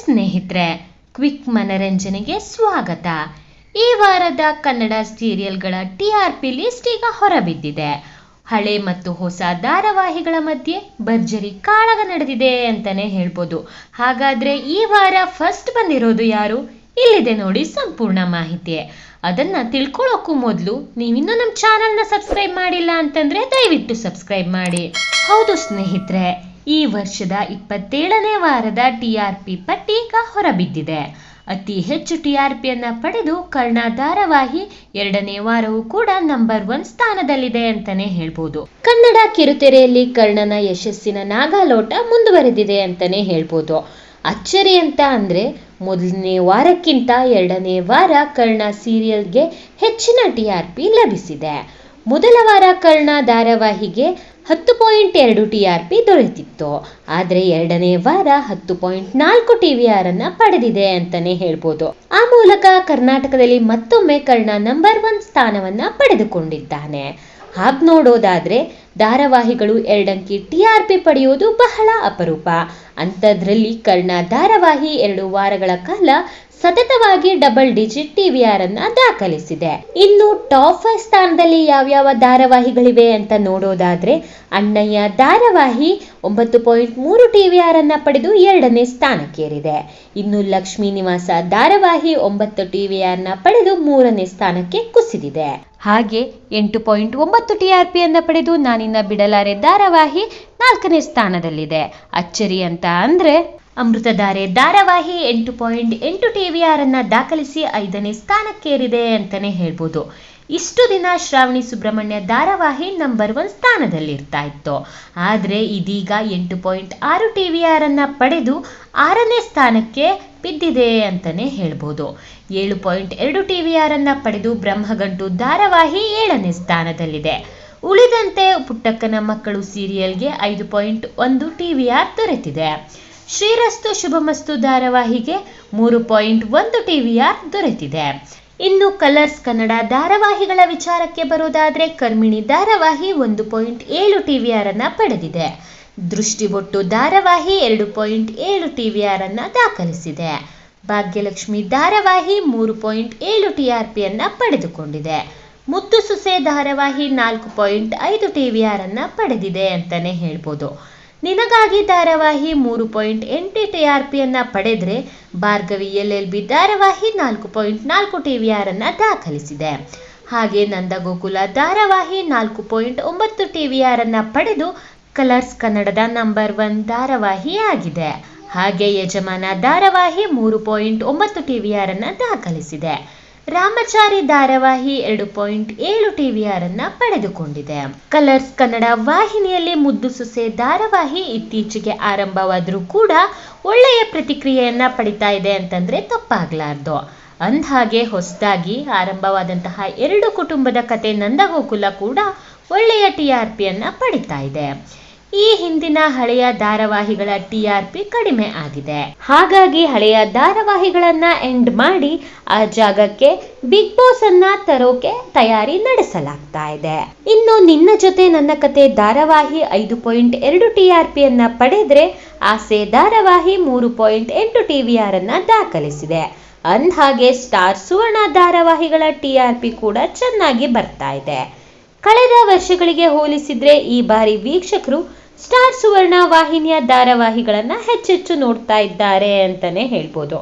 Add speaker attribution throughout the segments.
Speaker 1: ಸ್ನೇಹಿತರೆ, ಕ್ವಿಕ್ ಮನರಂಜನೆಗೆ ಸ್ವಾಗತ. ಈ ವಾರದ ಕನ್ನಡ ಸೀರಿಯಲ್ಗಳ TRP ಲಿಸ್ಟ್ ಈಗ ಹೊರಬಿದ್ದಿದೆ. ಹಳೆ ಮತ್ತು ಹೊಸ ಧಾರಾವಾಹಿಗಳ ಮಧ್ಯೆ ಭರ್ಜರಿ ಕಾಳಗ ನಡೆದಿದೆ ಅಂತಾನೆ ಹೇಳ್ಬೋದು. ಹಾಗಾದ್ರೆ ಈ ವಾರ ಫಸ್ಟ್ ಬಂದಿರೋದು ಯಾರು? ಇಲ್ಲಿದೆ ನೋಡಿ ಸಂಪೂರ್ಣ ಮಾಹಿತಿ. ಅದನ್ನ ತಿಳ್ಕೊಳ್ಳೋಕ್ಕೂ ಮೊದಲು ನೀವಿನ್ನೂ ನಮ್ಮ ಚಾನಲ್ನ ಸಬ್ಸ್ಕ್ರೈಬ್ ಮಾಡಿಲ್ಲ ಅಂತಂದ್ರೆ ದಯವಿಟ್ಟು ಸಬ್ಸ್ಕ್ರೈಬ್ ಮಾಡಿ. ಹೌದು ಸ್ನೇಹಿತರೆ, ಈ ವರ್ಷದ 27ನೇ ವಾರದ TRP ಪಟ್ಟಿ ಈಗ ಹೊರಬಿದ್ದಿದೆ. ಅತಿ ಹೆಚ್ಚು TRP ಅನ್ನ ಪಡೆದು ಕರ್ಣ ಧಾರಾವಾಹಿ 2ನೇ ವಾರವೂ ಕೂಡ ನಂಬರ್ 1 ಸ್ಥಾನದಲ್ಲಿದೆ ಅಂತಾನೆ ಹೇಳ್ಬೋದು. ಕನ್ನಡ ಕಿರುತೆರೆಯಲ್ಲಿ ಕರ್ಣನ ಯಶಸ್ಸಿನ ನಾಗಾಲೋಟ ಮುಂದುವರೆದಿದೆ ಅಂತಾನೆ ಹೇಳ್ಬೋದು. ಅಚ್ಚರಿ ಅಂತ ಅಂದ್ರೆ ಮೊದಲನೇ ವಾರಕ್ಕಿಂತ 2ನೇ ವಾರ ಕರ್ಣ ಸೀರಿಯಲ್ಗೆ ಹೆಚ್ಚಿನ TRP ಲಭಿಸಿದೆ. ಮೊದಲ ವಾರ ಕರ್ಣ ಧಾರಾವಾಹಿಗೆ 10.2 TRP ದೊರೆತಿತ್ತು. ಆದರೆ 2ನೇ ವಾರ 10.4 TVR ಅನ್ನ ಪಡೆದಿದೆ ಅಂತಾನೆ ಹೇಳ್ಬೋದು. ಆ ಮೂಲಕ ಕರ್ನಾಟಕದಲ್ಲಿ ಮತ್ತೊಮ್ಮೆ ಕರ್ಣ ನಂಬರ್ 1 ಸ್ಥಾನವನ್ನ ಪಡೆದುಕೊಂಡಿದ್ದಾನೆ. ಹಾಗೆ ನೋಡೋದಾದ್ರೆ ಧಾರಾವಾಹಿಗಳು 2 ಅಂಕಿ TRP ಪಡೆಯುವುದು ಬಹಳ ಅಪರೂಪ. ಅಂಥದ್ರಲ್ಲಿ ಕರ್ಣ ಧಾರಾವಾಹಿ 2 ವಾರಗಳ ಕಾಲ ಸತತವಾಗಿ ಡಬಲ್ ಡಿಜಿಟ್ TVR ಅನ್ನ ದಾಖಲಿಸಿದೆ. ಇನ್ನು ಟಾಪ್ 5 ಸ್ಥಾನದಲ್ಲಿ ಯಾವ್ಯಾವ ಧಾರಾವಾಹಿಗಳಿವೆ ಅಂತ ನೋಡೋದಾದ್ರೆ ಅಣ್ಣಯ್ಯ ಧಾರಾವಾಹಿ 9.3 TVR ಅನ್ನ ಪಡೆದು 2ನೇ ಸ್ಥಾನಕ್ಕೇರಿದೆ. ಇನ್ನು ಲಕ್ಷ್ಮೀ ನಿವಾಸ ಧಾರಾವಾಹಿ 9 TVR ನ ಪಡೆದು 3ನೇ ಸ್ಥಾನಕ್ಕೆ ಕುಸಿದಿದೆ. ಹಾಗೆ 8.9 TRP ಅನ್ನ ಪಡೆದು ನಾನಿನ್ನ ಬಿಡಲಾರೆ ಧಾರಾವಾಹಿ 4ನೇ ಸ್ಥಾನದಲ್ಲಿದೆ. ಅಚ್ಚರಿ ಅಂತ ಅಂದ್ರೆ ಅಮೃತಧಾರೆ ಧಾರಾವಾಹಿ 8.8 TVR ಅನ್ನ ದಾಖಲಿಸಿ 5ನೇ ಸ್ಥಾನಕ್ಕೇರಿದೆ ಅಂತಾನೆ ಹೇಳ್ಬೋದು. ಇಷ್ಟು ದಿನ ಶ್ರಾವಣಿ ಸುಬ್ರಹ್ಮಣ್ಯ ಧಾರಾವಾಹಿ ನಂಬರ್ 1 ಸ್ಥಾನದಲ್ಲಿರ್ತಾ ಇತ್ತು. ಆದ್ರೆ ಇದೀಗ 8.6 TVR ಅನ್ನ ಪಡೆದು 6ನೇ ಸ್ಥಾನಕ್ಕೆ ಬಿದ್ದಿದೆ ಅಂತಾನೆ ಹೇಳ್ಬೋದು. 7.2 TVR ಅನ್ನ ಪಡೆದು ಬ್ರಹ್ಮಗಂಟು ಧಾರಾವಾಹಿ 7ನೇ ಸ್ಥಾನದಲ್ಲಿದೆ. ಉಳಿದಂತೆ ಪುಟ್ಟಕ್ಕನ ಮಕ್ಕಳು ಸೀರಿಯಲ್ಗೆ 5.1 TVR ದೊರೆತಿದೆ. ಶ್ರೀರಸ್ತು ಶುಭಮಸ್ತು ಧಾರಾವಾಹಿಗೆ 3.1 TVR ದೊರೆತಿದೆ. ಇನ್ನು ಕಲರ್ಸ್ ಕನ್ನಡ ಧಾರಾವಾಹಿಗಳ ವಿಚಾರಕ್ಕೆ ಬರೋದಾದ್ರೆ ಕರ್ಮಿಣಿ ಧಾರಾವಾಹಿ 1.7 TVR ಅನ್ನ ಪಡೆದಿದೆ. ದೃಷ್ಟಿಬೊಟ್ಟು ಧಾರಾವಾಹಿ 2.7 TVR ಅನ್ನ ದಾಖಲಿಸಿದೆ. ಭಾಗ್ಯಲಕ್ಷ್ಮಿ ಧಾರಾವಾಹಿ 3.7 TRP ಅನ್ನ ಪಡೆದುಕೊಂಡಿದೆ. ಮುದ್ದು ಸೊಸೆ ಧಾರಾವಾಹಿ 4.5 TVR ಅನ್ನ ಪಡೆದಿದೆ ಅಂತಾನೆ ಹೇಳ್ಬೋದು. ನಿನಗಾಗಿ ಧಾರಾವಾಹಿ 3.8 TRP ಅನ್ನ ಪಡೆದ್ರೆ ಭಾರ್ಗವಿ LLB ಧಾರಾವಾಹಿ 4.4 TVR ಅನ್ನ ದಾಖಲಿಸಿದೆ. ಹಾಗೆ ನಂದಗೋಕುಲ ಧಾರಾವಾಹಿ 4.9 TVR ಅನ್ನ ಪಡೆದು ಕಲರ್ಸ್ ಕನ್ನಡದ ನಂಬರ್ 1 ಧಾರಾವಾಹಿ ಆಗಿದೆ. ಹಾಗೆ ಯಜಮಾನ ಧಾರಾವಾಹಿ 3.9 TVR ಅನ್ನ ದಾಖಲಿಸಿದೆ. ರಾಮಚಾರಿ ಧಾರಾವಾಹಿ 2.7 TVR ಅನ್ನ ಪಡೆದುಕೊಂಡಿದೆ. ಕಲರ್ಸ್ ಕನ್ನಡ ವಾಹಿನಿಯಲ್ಲಿ ಮುದ್ದು ಸೊಸೆ ಧಾರಾವಾಹಿ ಇತ್ತೀಚೆಗೆ ಆರಂಭವಾದ್ರೂ ಕೂಡ ಒಳ್ಳೆಯ ಪ್ರತಿಕ್ರಿಯೆಯನ್ನ ಪಡಿತಾ ಇದೆ ಅಂತಂದ್ರೆ ತಪ್ಪಾಗ್ಲಾರ್ದು. ಅಂದ್ಹಾಗೆ ಹೊಸದಾಗಿ ಆರಂಭವಾದಂತಹ 2 ಕುಟುಂಬದ ಕತೆ ನಂದಗೋಕುಲ ಕೂಡ ಒಳ್ಳೆಯ TRP ಅನ್ನ ಪಡಿತಾ ಇದೆ. ಈ ಹಿಂದಿನ ಹಳೆಯ ಧಾರಾವಾಹಿಗಳ TRP ಕಡಿಮೆ ಆಗಿದೆ. ಹಾಗಾಗಿ ಹಳೆಯ ಧಾರಾವಾಹಿಗಳನ್ನ ಎಂಡ್ ಮಾಡಿ ಆ ಜಾಗಕ್ಕೆ ಬಿಗ್ ಬಾಸ್ ಅನ್ನ ತರೋಕೆ ತಯಾರಿ ನಡೆಸಲಾಗ್ತಾ ಇದೆ. ಇನ್ನು ನಿನ್ನ ಜೊತೆ ನನ್ನ ಕತೆ ಧಾರಾವಾಹಿ 5.2 TRP ಅನ್ನ ಪಡೆದ್ರೆ ಆಸೆ ಧಾರಾವಾಹಿ 3.8 TVR ಅನ್ನ ದಾಖಲಿಸಿದೆ. ಅಂದ್ಹಾಗೆ ಸ್ಟಾರ್ ಸುವರ್ಣ ಧಾರಾವಾಹಿಗಳ TRP ಕೂಡ ಚೆನ್ನಾಗಿ ಬರ್ತಾ ಇದೆ. ಕಳೆದ ವರ್ಷಗಳಿಗೆ ಹೋಲಿಸಿದ್ರೆ ಈ ಬಾರಿ ವೀಕ್ಷಕರು ಸ್ಟಾರ್ ಸುವರ್ಣ ವಾಹಿನಿಯ ಧಾರಾವಾಹಿಗಳನ್ನ ಹೆಚ್ಚೆಚ್ಚು ನೋಡ್ತಾ ಇದ್ದಾರೆ ಅಂತಾನೆ ಹೇಳ್ಬೋದು.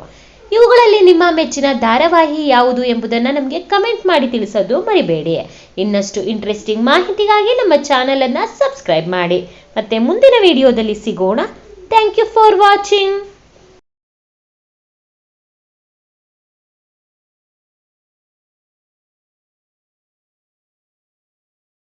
Speaker 1: ಇವುಗಳಲ್ಲಿ ನಿಮ್ಮ ಮೆಚ್ಚಿನ ಧಾರಾವಾಹಿ ಯಾವುದು ಎಂಬುದನ್ನ ನಮಗೆ ಕಮೆಂಟ್ ಮಾಡಿ ತಿಳಿಸೋದು ಮರಿಬೇಡಿ. ಇನ್ನಷ್ಟು ಇಂಟ್ರೆಸ್ಟಿಂಗ್ ಮಾಹಿತಿಗಾಗಿ ನಮ್ಮ ಚಾನೆಲ್ ಅನ್ನ ಸಬ್ಸ್ಕ್ರೈಬ್ ಮಾಡಿ. ಮತ್ತೆ ಮುಂದಿನ ವಿಡಿಯೋದಲ್ಲಿ ಸಿಗೋಣ. Thank you for watching.